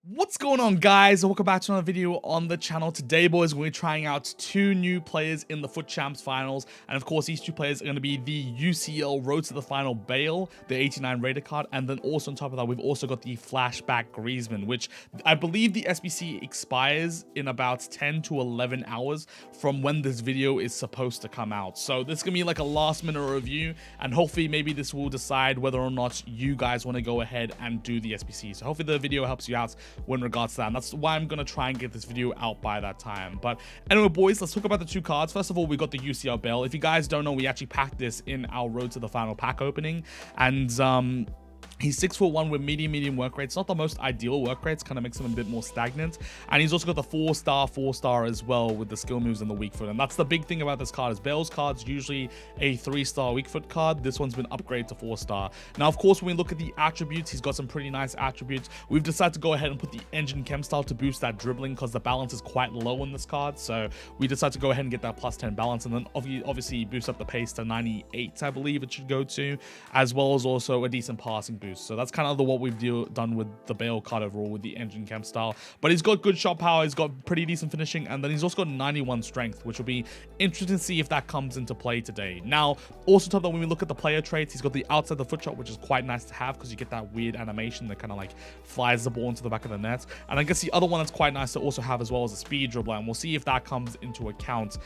What's going on, guys? Welcome back to another video on the channel. Today, boys, we're trying out two new players in the FUT Champs Finals, and of course these two players are going to be the UCL Road to the Final Bale, the 89 rated card, and then also on top of that we've also got the Flashback Griezmann, which I believe the SBC expires in about 10 to 11 hours from when this video is supposed to come out. So this is going to be like a last minute review, and hopefully maybe this will decide whether or not you guys want to go ahead and do the SBC. So hopefully the video helps you out in regards to that, and that's why I'm gonna try and get this video out by that time. But anyway, boys, let's talk about the two cards. First of all, we got the UCL Bale. If you guys don't know, we actually packed this in our Road to the Final pack opening, and he's 6'1" with medium work rates. Not the most ideal work rates, kind of makes him a bit more stagnant. And he's also got the 4-star as well with the skill moves and the weak foot. And that's the big thing about this card is Bale's card's usually a 3-star weak foot card. This one's been upgraded to 4-star. Now, of course, when we look at the attributes, he's got some pretty nice attributes. We've decided to go ahead and put the engine chem style to boost that dribbling because the balance is quite low on this card. So we decided to go ahead and get that plus 10 balance, and then obviously boost up the pace to 98, I believe it should go to, as well as also a decent passing boost. So that's kind of what we've done with the Bale card overall with the engine chem style. But he's got good shot power, he's got pretty decent finishing, and then he's also got 91 strength, which will be interesting to see if that comes into play today. Now, also top that when we look at the player traits, he's got the outside the foot shot, which is quite nice to have because you get that weird animation that kind of like flies the ball into the back of the net. And I guess the other one that's quite nice to also have as well is a speed dribbler, and we'll see if that comes into account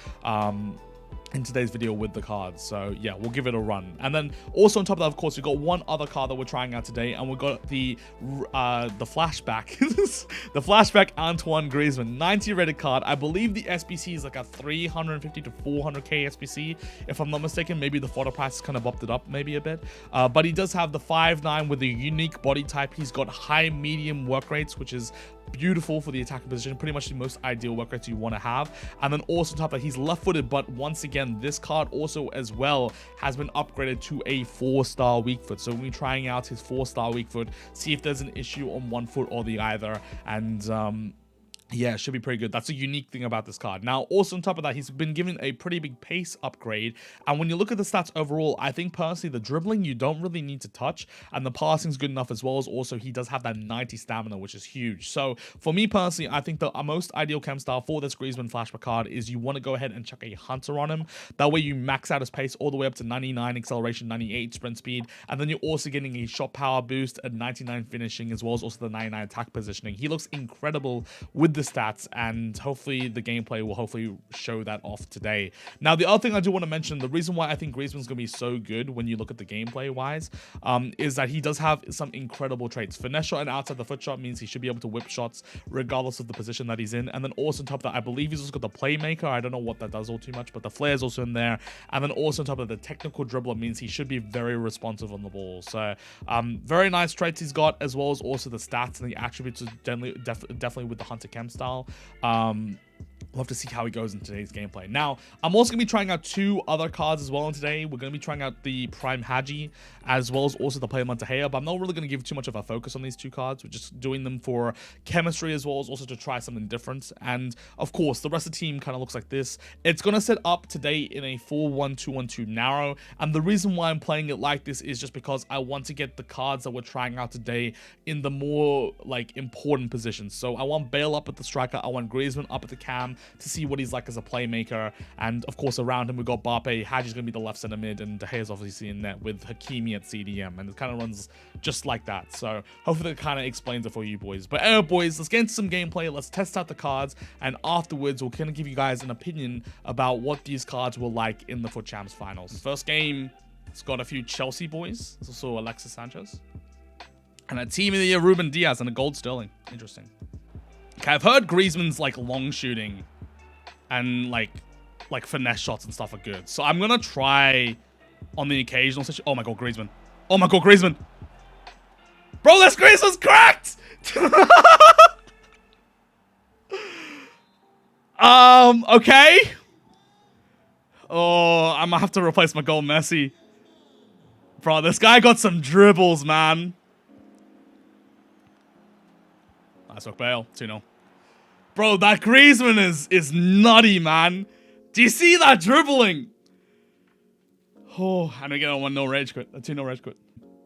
in today's video with the cards. So yeah, we'll give it a run. And then also on top of that, of course, we've got one other card that we're trying out today, and we've got the flashback the flashback Antoine Griezmann 90 rated card. I believe the SBC is like a 350 to 400k SBC, if I'm not mistaken. Maybe the photo price has kind of bumped it up maybe a bit, but he does have the 5'9" with a unique body type. He's got high medium work rates, which is beautiful for the attacking position, pretty much the most ideal work rates you want to have. And then also on top of that, he's left-footed, but once again, this card also as well has been upgraded to a 4-star weak foot. So we're trying out his 4-star weak foot, see if there's an issue on one foot or the other, and yeah, it should be pretty good. That's a unique thing about this card. Now, also on top of that, he's been given a pretty big pace upgrade. And when you look at the stats overall, I think personally the dribbling you don't really need to touch, and the passing's good enough, as well as also he does have that 90 stamina, which is huge. So for me personally, I think the most ideal chem style for this Griezmann flashback card is you want to go ahead and chuck a hunter on him. That way you max out his pace all the way up to 99 acceleration, 98 sprint speed, and then you're also getting a shot power boost at 99 finishing, as well as also the 99 attack positioning. He looks incredible with the stats, and hopefully the gameplay will hopefully show that off today. Now, the other thing I do want to mention, the reason why I think Griezmann's going to be so good when you look at the gameplay wise, is that he does have some incredible traits. Finesse shot and outside the foot shot means he should be able to whip shots regardless of the position that he's in. And then also on top of that, I believe he's also got the playmaker. I don't know what that does all too much, but the flair is also in there. And then also on top of the technical dribbler means he should be very responsive on the ball. So very nice traits he's got, as well as also the stats and the attributes, definitely with the hunter chem style. We'll have to see how he goes in today's gameplay. Now, I'm also going to be trying out two other cards as well today. We're going to be trying out the Prime Haji, as well as also the Player Montahea, but I'm not really going to give too much of a focus on these two cards. We're just doing them for chemistry, as well as also to try something different. And of course, the rest of the team kind of looks like this. It's going to set up today in a 4-1-2-1-2 narrow, and the reason why I'm playing it like this is just because I want to get the cards that we're trying out today in the more like important positions. So I want Bale up at the striker, I want Griezmann up at the cam, to see what he's like as a playmaker. And of course around him we've got Mbappe, Haji's going to be the left center mid, and De Gea's obviously in net with Hakimi at CDM, and it kind of runs just like that. So hopefully that kind of explains it for you boys. But anyway, boys, let's get into some gameplay, let's test out the cards, and afterwards we'll kind of give you guys an opinion about what these cards will like in the FUT Champs Finals. First game, it's got a few Chelsea boys. There's also Alexis Sanchez, and a team of the year Ruben Diaz, and a gold Sterling. Interesting. Okay, I've heard Griezmann's like long shooting and like finesse shots and stuff are good. So I'm gonna try on the occasional situation. Oh my god, Griezmann. Oh my god, Griezmann. Bro, this Griezmann's cracked! Okay. Oh, I'm gonna have to replace my goal Messi. Bro, this guy got some dribbles, man. Nice work, Bale. 2-0. Bro, that Griezmann is nutty, man. Do you see that dribbling? Oh, and we get a 1-0 rage quit. A 2-0 rage quit.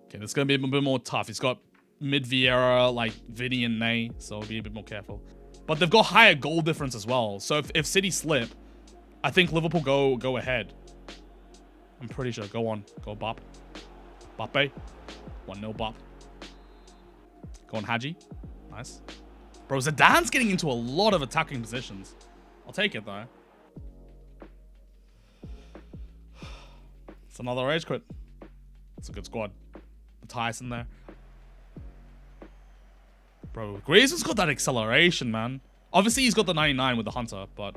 Okay, this is going to be a bit more tough. He's got mid Vieira, like Vinny and Ney, so be a bit more careful. But they've got higher goal difference as well. So if City slip, I think Liverpool go ahead. I'm pretty sure. Go on. Go Bop. Mbappe. 1-0 Bop. Go on Hadji. Nice. Bro, Zidane's getting into a lot of attacking positions. I'll take it though. It's another rage quit. It's a good squad. Matthias in there. Bro, Griezmann's got that acceleration, man. Obviously, he's got the 99 with the Hunter, but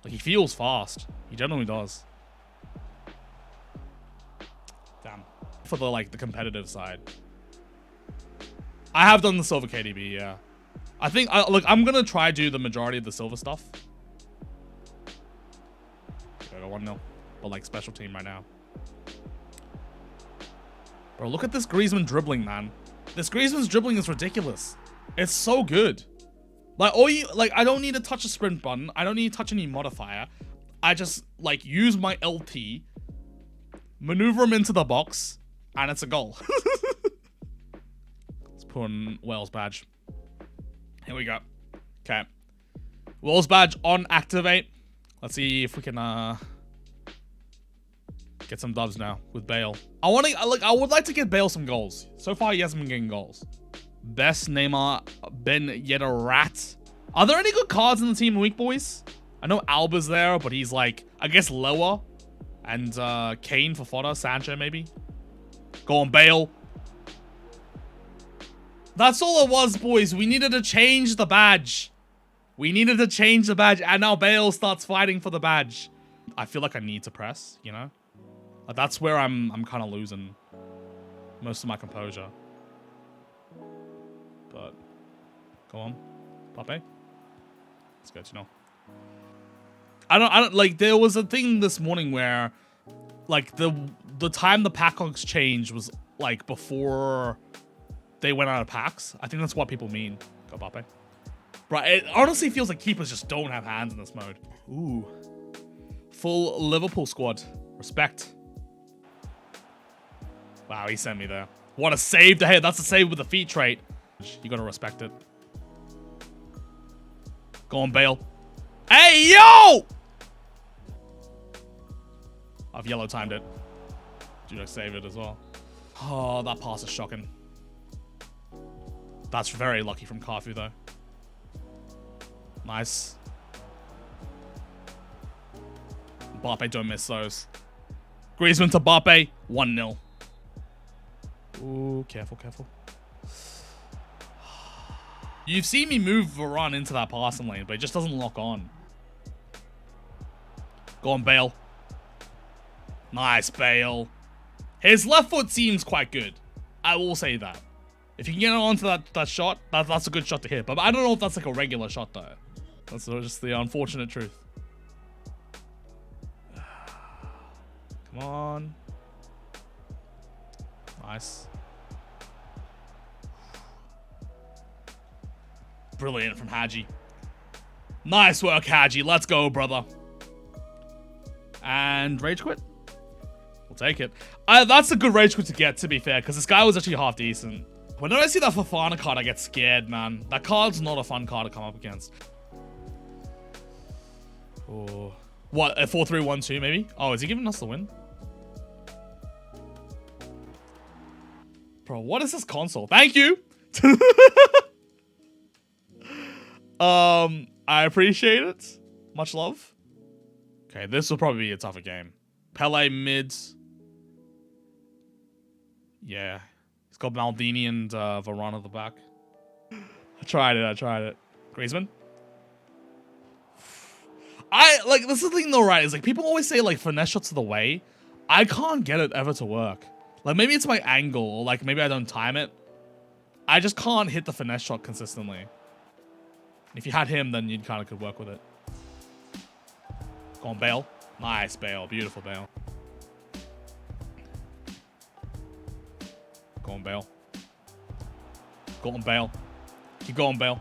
like he feels fast. He generally does. Damn. For the like the competitive side, I have done the silver KDB. Yeah, I think look, I'm gonna try do the majority of the silver stuff. Okay, I got 1-0, but like special team right now. Bro, look at this Griezmann dribbling, man. This Griezmann's dribbling is ridiculous. It's so good. Like, I don't need to touch a sprint button. I don't need to touch any modifier. I just, like, use my LT, maneuver him into the box, and it's a goal. Let's put on Wales badge. Here we go. Okay. Wales badge on activate. Let's see if we can, get some dubs now with Bale. I would like to get Bale some goals. So far, he hasn't been getting goals. Best Neymar Ben Yedder. Are there any good cards in the team week, boys? I know Alba's there, but he's like, I guess lower. And Kane for fodder. Sancho maybe. Go on Bale. That's all it was, boys. We needed to change the badge. We needed to change the badge, and now Bale starts fighting for the badge. I feel like I need to press, you know? Like, that's where I'm kind of losing most of my composure. But go on, Mbappe. It's good, you know. I don't like. There was a thing this morning where, like, the time the pack logs changed was like before they went out of packs. I think that's what people mean. Go Mbappe. Right. It honestly feels like keepers just don't have hands in this mode. Ooh, full Liverpool squad. Respect. Wow, he sent me there. What a save to hit. That's a save with the feet trait. You gotta respect it. Go on, Bale. Hey, yo! I've yellow timed it. Did I save it as well? Oh, that pass is shocking. That's very lucky from Carfu, though. Nice. Mbappe, don't miss those. Griezmann to Mbappe. 1-0. Ooh, careful, careful. You've seen me move Varane into that passing lane, but it just doesn't lock on. Go on, Bale. Nice, Bale. His left foot seems quite good. I will say that. If you can get onto that shot, that's a good shot to hit. But I don't know if that's like a regular shot, though. That's just the unfortunate truth. Come on. Nice. Brilliant from Hadji. Nice work, Hadji. Let's go, brother. And rage quit. We'll take it. That's a good rage quit to get, to be fair, because this guy was actually half decent. Whenever I see that Fofana card, I get scared, man. That card's not a fun card to come up against. Oh. What, a 4-3-1-2 maybe? Oh, is he giving us the win? Bro, what is this console? Thank you! I appreciate it. Much love. Okay, this will probably be a tougher game. Pele mids. Yeah. He's got Maldini and Varane at the back. I tried it. Griezmann. This is the thing though, right? Is like, people always say like finesse shots are the way. I can't get it ever to work. Like, maybe it's my angle, or like maybe I don't time it. I just can't hit the finesse shot consistently. If you had him, then you kind of could work with it. Go on, Bale. Nice, Bale. Beautiful, Bale. Go on, Bale. Go on, Bale. Keep going, Bale.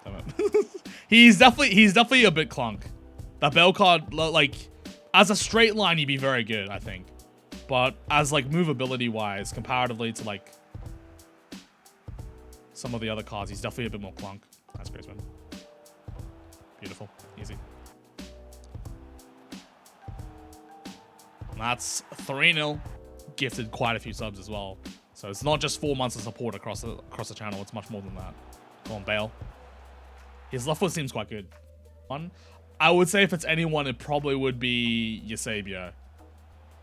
Damn it. He's definitely a bit clunk. That Bale card, like, as a straight line, he'd be very good, I think. But as, like, movability-wise, comparatively to, like, some of the other cards. He's definitely a bit more clunk. That's Griezmann. Beautiful. Easy. And that's 3-0. Gifted quite a few subs as well. So it's not just 4 months of support across the channel. It's much more than that. Go on, Bale. His left foot seems quite good. I would say if it's anyone, it probably would be Eusebio.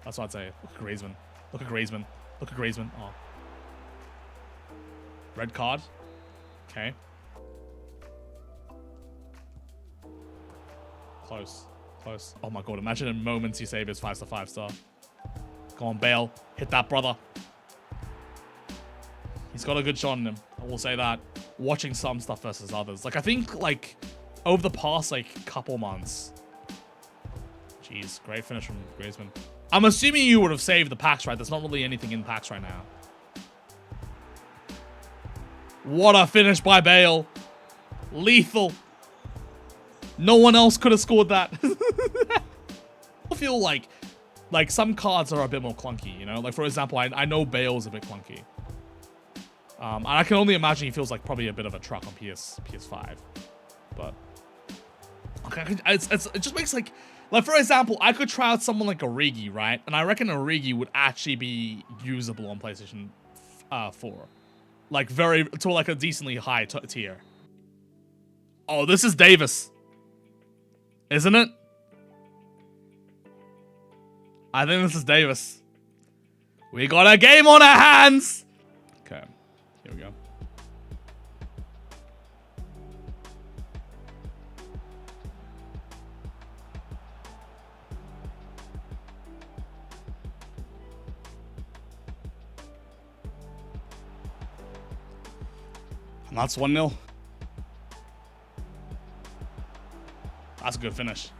That's what I'd say. Look at Griezmann. Look at Griezmann. Look at Griezmann. Oh. Red card. Okay. Close. Close. Oh my god. Imagine in moments Eusebio's 5-star, 5-star. Come on, Bale. Hit that, brother. He's got a good shot on him. I will say that. Watching some stuff versus others. Like, I think, like, over the past, like, couple months. Jeez. Great finish from Griezmann. I'm assuming you would have saved the packs, right? There's not really anything in packs right now. What a finish by Bale. Lethal. No one else could have scored that. I feel like some cards are a bit more clunky, you know? Like, for example, I know Bale's a bit clunky. And I can only imagine he feels like probably a bit of a truck on PS5. But okay, it just makes like for example, I could try out someone like Origi, right? And I reckon Origi would actually be usable on PlayStation 4. Like to like a decently high tier. Oh, this is Davis. Isn't it? I think this is Davis. We got a game on our hands. Okay, here we go. And that's 1-0. That's a good finish.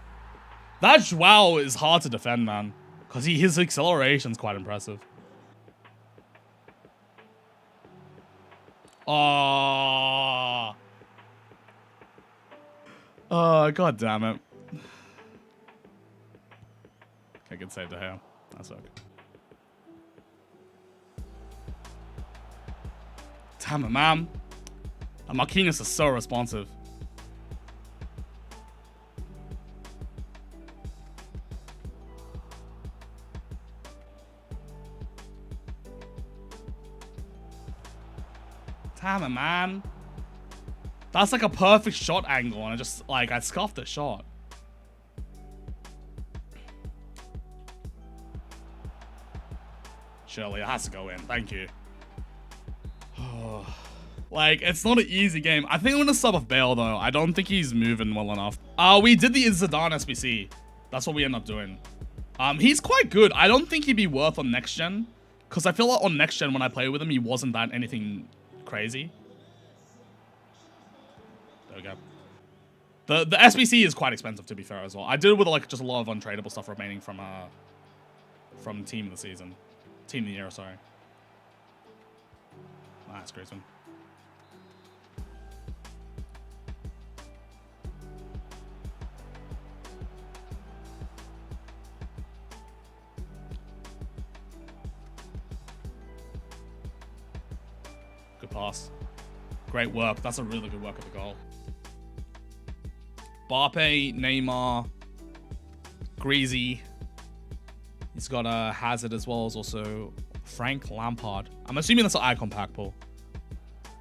That Joao is hard to defend, man. Because his acceleration's quite impressive. Oh. Oh, god damn it. Okay, good save to him. That's okay. Damn it, man. And Marquinhos is so responsive. Damn it, man. That's like a perfect shot angle, and I scuffed the shot. Surely it has to go in. Thank you. Like, it's not an easy game. I think I'm gonna sub off Bale, though. I don't think he's moving well enough. We did the Zidane SBC. That's what we ended up doing. He's quite good. I don't think he'd be worth on next gen, because I feel like on next gen when I play with him, he wasn't that anything crazy. There we go. The SBC is quite expensive, to be fair, as well. I did it with like just a lot of untradeable stuff remaining from team of the season, team of the year. Sorry. That's Griezmann. Good pass. Great work. That's a really good work of the goal. Mbappe, Neymar, Greasy. He's got a Hazard as well as also Frank Lampard. I'm assuming that's an icon pack pull.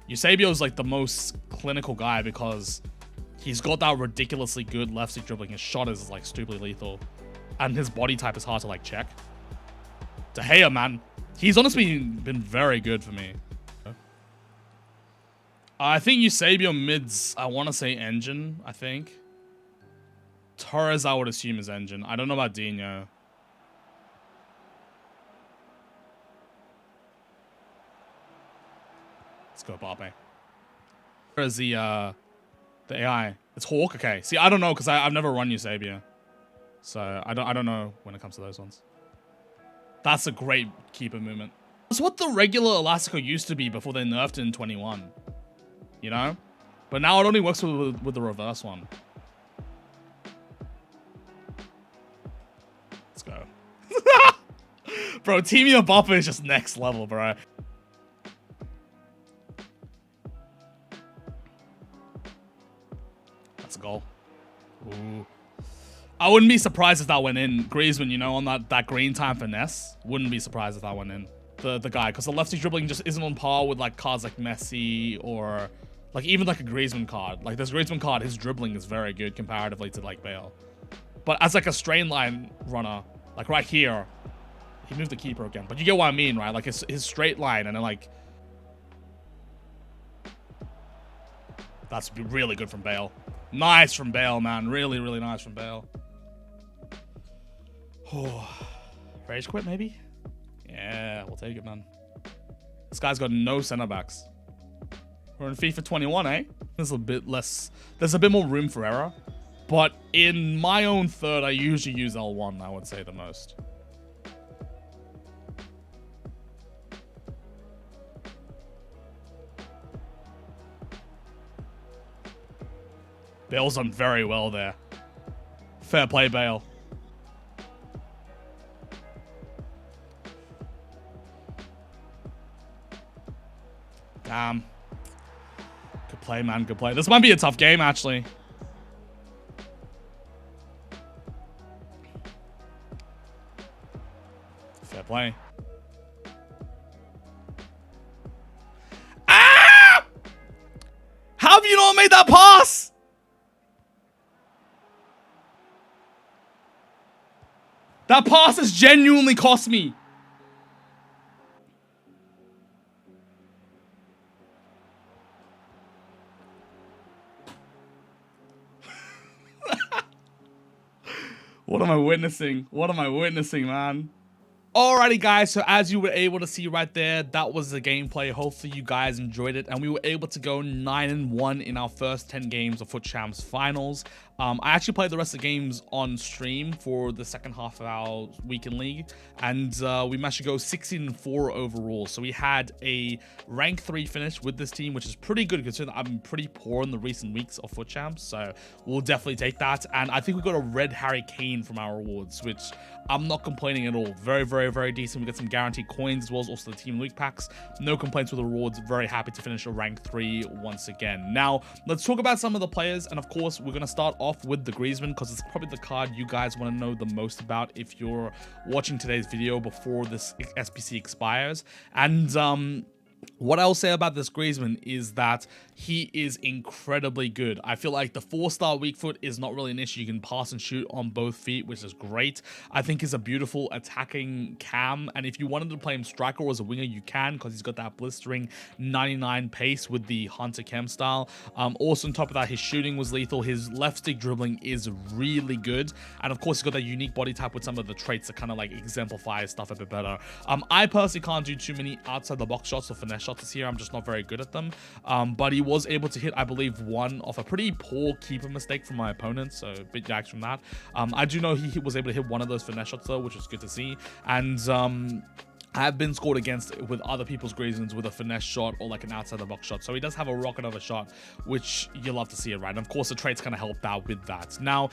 Eusebio's like the most clinical guy because he's got that ridiculously good left stick dribbling. His shot is like stupidly lethal. And his body type is hard to like check. De Gea, man. He's honestly been very good for me. I think Eusebio mids, I want to say engine, I think. Torres, I would assume, is engine. I don't know about Dino. Let's go, Mbappe. Where is the AI? It's Hawk? Okay. See, I don't know, because I've never run Eusebio. So, I don't know when it comes to those ones. That's a great keeper movement. That's what the regular Elastico used to be before they nerfed it in 21. You know? But now it only works with the reverse one. Let's go. Bro, TOTY Mbappe is just next level, bro. That's a goal. Ooh. I wouldn't be surprised if that went in. Griezmann, you know, on that green time finesse. Wouldn't be surprised if that went in. The guy, because the lefty dribbling just isn't on par with like cards like Messi or like even like a Griezmann card. Like this Griezmann card, his dribbling is very good comparatively to like Bale. But as like a straight line runner, like right here, he moved the keeper again. But you get what I mean, right? Like his straight line and then like... That's really good from Bale. Nice from Bale, man. Really, really nice from Bale. Oh, rage quit maybe? Yeah, we'll take it, man. This guy's got no center backs. We're in FIFA 21, eh? There's a bit less. There's a bit more room for error. But in my own third, I usually use L1, I would say the most. Bale's done very well there. Fair play, Bale. Damn. Good play, man. Good play. This might be a tough game, actually. Fair play. Ah! How have you not made that pass? That pass has genuinely cost me. What am I witnessing? What am I witnessing, man? Alrighty guys, so as you were able to see right there, that was the gameplay. Hopefully you guys enjoyed it, and we were able to go 9-1 in our first 10 games of FUT Champs Finals. I actually played the rest of the games on stream for the second half of our weekend league, and we managed to go 16-4 overall. So we had a rank 3 finish with this team, which is pretty good considering I've been pretty poor in the recent weeks of FUT Champs, so we'll definitely take that. And I think we got a red Harry Kane from our rewards, which I'm not complaining at all. Very, very, very decent. We got some guaranteed coins as well as also the team week packs. No complaints with the rewards. Very happy to finish a rank 3 once again. Now, let's talk about some of the players, and of course, we're going to start off with the Griezmann because it's probably the card you guys want to know the most about if you're watching today's video before this SBC expires. And what I'll say about this Griezmann is that he is incredibly good. I feel like the 4-star weak foot is not really an issue. You can pass and shoot on both feet, which is great. I think he's a beautiful attacking cam, and if you wanted to play him striker or as a winger, you can, because he's got that blistering 99 pace with the Hunter Chem style. Also on top of that, his shooting was lethal. His left stick dribbling is really good, and of course he's got that unique body type with some of the traits that kind of like exemplify his stuff a bit better. I personally can't do too many outside the box shots or finesse shots this year. I'm just not very good at them, but he was able to hit, I believe, one off a pretty poor keeper mistake from my opponent, so a bit jacked from that. I do know he was able to hit one of those finesse shots though, which was good to see. And I have been scored against with other people's Griezmanns with a finesse shot or like an outside the box shot. So he does have a rocket of a shot, which you love to see it, right? And of course the traits kind of help out with that. Now,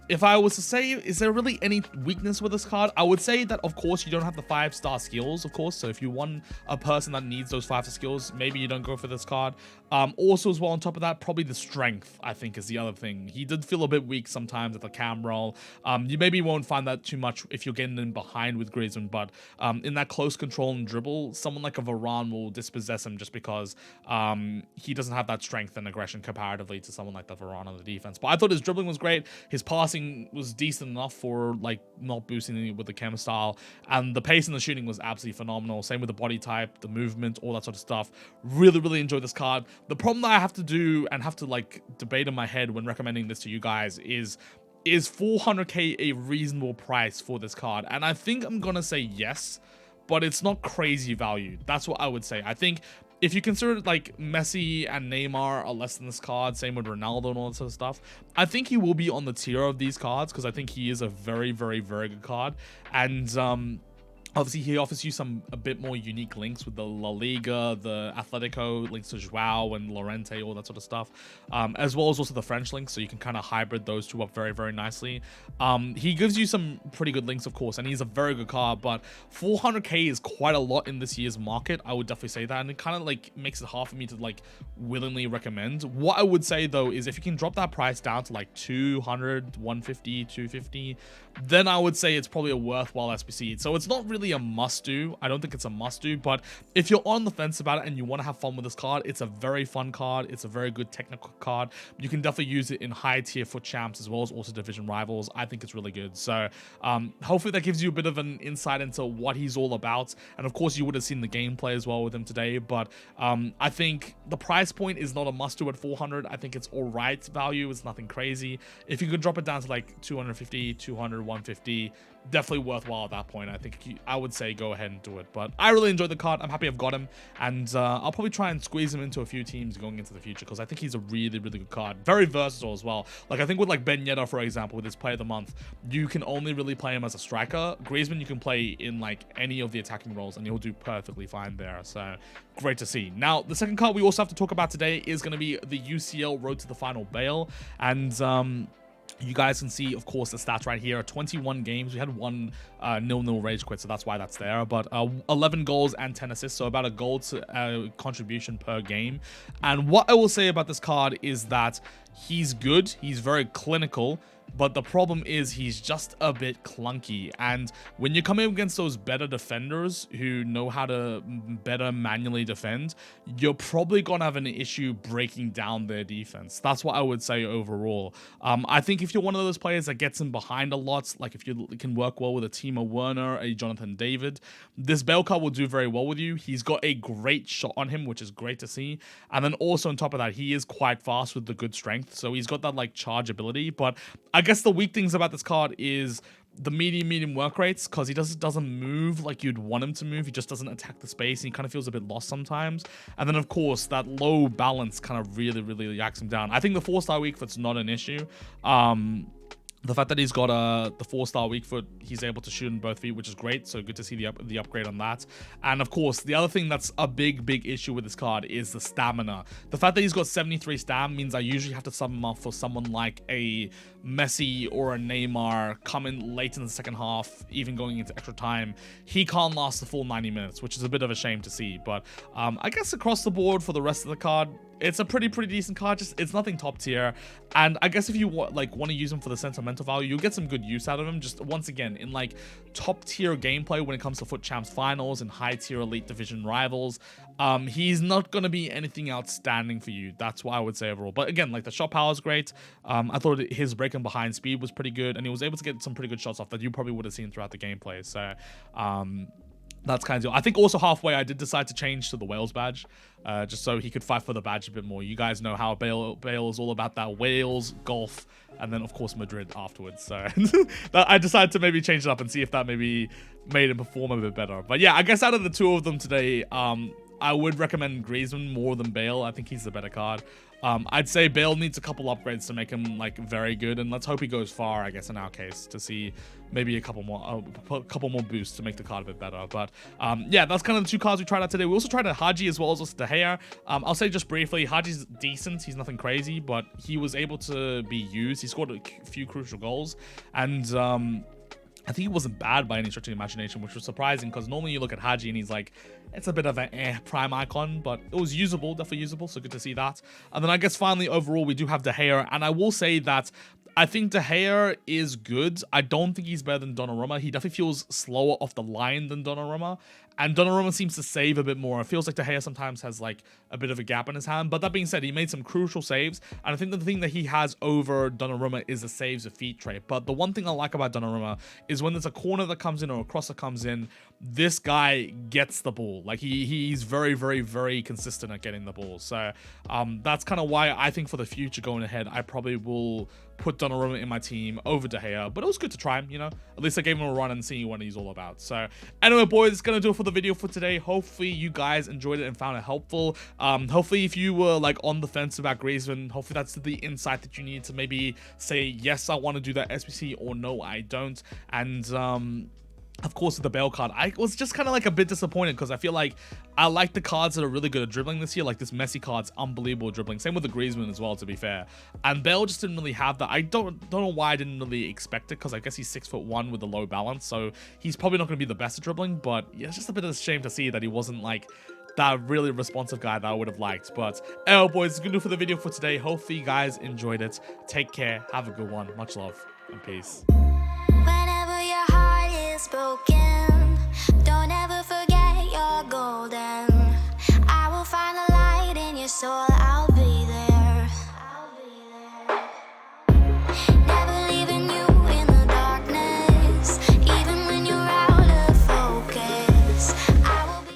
if I was to say, is there really any weakness with this card? I would say that, of course, you don't have the 5-star skills, of course. So if you want a person that needs those 5-star skills, maybe you don't go for this card. Also as well, on top of that, probably the strength, I think, is the other thing. He did feel a bit weak sometimes at the cam roll. You maybe won't find that too much if you're getting in behind with Griezmann, but in that close control and dribble, someone like a Varane will dispossess him just because he doesn't have that strength and aggression comparatively to someone like the Varane on the defense. But I thought his dribbling was great. His passing was decent enough for like not boosting it with the chem style, and the pace and the shooting was absolutely phenomenal. Same with the body type, the movement, all that sort of stuff. Really, really enjoyed this card. The problem that I have to do and have to like debate in my head when recommending this to you guys is 400k a reasonable price for this card? And I think I'm gonna say yes, but it's not crazy value. That's what I would say. I think if you consider like Messi and Neymar are less than this card, same with Ronaldo and all that sort of stuff, I think he will be on the tier of these cards because I think he is a very, very, very good card. And Obviously, he offers you a bit more unique links with the La Liga, the Atletico links to Joao and Lorente, all that sort of stuff, as well as also the French links, so you can kind of hybrid those two up very, very nicely. He gives you some pretty good links, of course, and he's a very good card, but 400k is quite a lot in this year's market. I would definitely say that, and it kind of like makes it hard for me to like willingly recommend. What I would say though is if you can drop that price down to like 200, 150, 250, then I would say it's probably a worthwhile SBC. So it's not really a must-do. I don't think it's a must-do, but if you're on the fence about it and you want to have fun with this card, it's a very fun card. It's a very good technical card. You can definitely use it in high-tier FUT Champs as well as also division rivals. I think it's really good. So hopefully that gives you a bit of an insight into what he's all about. And of course, you would have seen the gameplay as well with him today, but I think the price point is not a must-do at 400. I think it's all right value. It's nothing crazy. If you could drop it down to like 250, 200, 150, definitely worthwhile at that point. I think I would say go ahead and do it. But I really enjoyed the card. I'm happy I've got him, and I'll probably try and squeeze him into a few teams going into the future because I think he's a really, really good card. Very versatile as well. Like I think with like Ben Yedder, for example, with his Player of the Month, you can only really play him as a striker. Griezmann you can play in like any of the attacking roles and he'll do perfectly fine there. So great to see. Now the second card we also have to talk about today is going to be the UCL Road to the Final Bale, and you guys can see, of course, the stats right here. 21 games. We had one 0-0 rage quit, so that's why that's there. But 11 goals and 10 assists, so about a goal to contribution per game. And what I will say about this card is that he's good. He's very clinical. But the problem is he's just a bit clunky. And when you're coming against those better defenders who know how to better manually defend, you're probably going to have an issue breaking down their defense. That's what I would say overall. I think if you're one of those players that gets in behind a lot, like if you can work well with a Timo Werner, a Jonathan David, this Bale card will do very well with you. He's got a great shot on him, which is great to see. And then also on top of that, he is quite fast with the good strength. So he's got that like charge ability. But I guess the weak things about this card is the medium work rates, because he doesn't move like you'd want him to move. He just doesn't attack the space, and he kind of feels a bit lost sometimes. And then of course that low balance kind of really yaks him down. I think the 4-star weak foot's not an issue. The fact that he's got the 4-star weak foot, he's able to shoot in both feet, which is great. So good to see the upgrade on that. And of course, the other thing that's a big issue with this card is the stamina. The fact that he's got 73 stam means I usually have to sub him off for someone like a Messi or a Neymar coming late in the second half, even going into extra time. He can't last the full 90 minutes, which is a bit of a shame to see. But I guess across the board for the rest of the card, it's a pretty decent card. Just it's nothing top tier, and I guess if you want to use him for the sentimental value, you'll get some good use out of him. Just once again, in like top tier gameplay when it comes to FUT Champs Finals and high tier elite division rivals, he's not gonna be anything outstanding for you. That's what I would say overall. But again, like the shot power is great. I thought his breaking behind speed was pretty good, and he was able to get some pretty good shots off that you probably would have seen throughout the gameplay. So that's kind of deal. I think also halfway I did decide to change to the Wales badge, just so he could fight for the badge a bit more. You guys know how Bale is all about that Wales, golf, and then of course Madrid afterwards. So I decided to maybe change it up and see if that maybe made him perform a bit better. But yeah, I guess out of the two of them today, I would recommend Griezmann more than Bale. I think he's the better card. I'd say Bale needs a couple upgrades to make him like very good, and let's hope he goes far, I guess, in our case, to see maybe a couple more boosts to make the card a bit better. But yeah, that's kind of the two cards we tried out today. We also tried out Haji as well as De Gea. I'll say just briefly, Haji's decent. He's nothing crazy, but he was able to be used. He scored a few crucial goals, and I think he wasn't bad by any stretch of the imagination, which was surprising because normally you look at Haji and he's like, it's a bit of an prime icon, but it was usable, definitely usable, so good to see that. And then I guess finally overall we do have De Gea, and I will say that I think De Gea is good. I don't think he's better than Donnarumma. He definitely feels slower off the line than Donnarumma, and Donnarumma seems to save a bit more. It feels like De Gea sometimes has like a bit of a gap in his hand, but that being said, he made some crucial saves, and I think the thing that he has over Donnarumma is the saves of feet trait. But the one thing I like about Donnarumma is when there's a corner that comes in or a cross that comes in, this guy gets the ball. Like he's very consistent at getting the ball. So that's kind of why I think for the future going ahead, I probably will put Donnarumma in my team over De Gea, but it was good to try him, you know. At least I gave him a run and see what he's all about. So anyway, boys, it's gonna do it for the video for today. Hopefully you guys enjoyed it and found it helpful. Hopefully if you were like on the fence about Griezmann, hopefully that's the insight that you need to maybe say yes, I want to do that SBC, or no, I don't. And Of course, with the Bale card, I was just kind of like a bit disappointed because I feel like I like the cards that are really good at dribbling this year. Like this Messi card's unbelievable at dribbling. Same with the Griezmann as well, to be fair. And Bale just didn't really have that. I don't know why I didn't really expect it, because I guess he's 6'1" with a low balance, so he's probably not going to be the best at dribbling. But yeah, it's just a bit of a shame to see that he wasn't like that really responsive guy that I would have liked. But anyway, boys, it's gonna do for the video for today. Hopefully you guys enjoyed it. Take care. Have a good one. Much love and peace. Whenever your heart is broken, don't ever forget you're golden. I will find the light in your soul.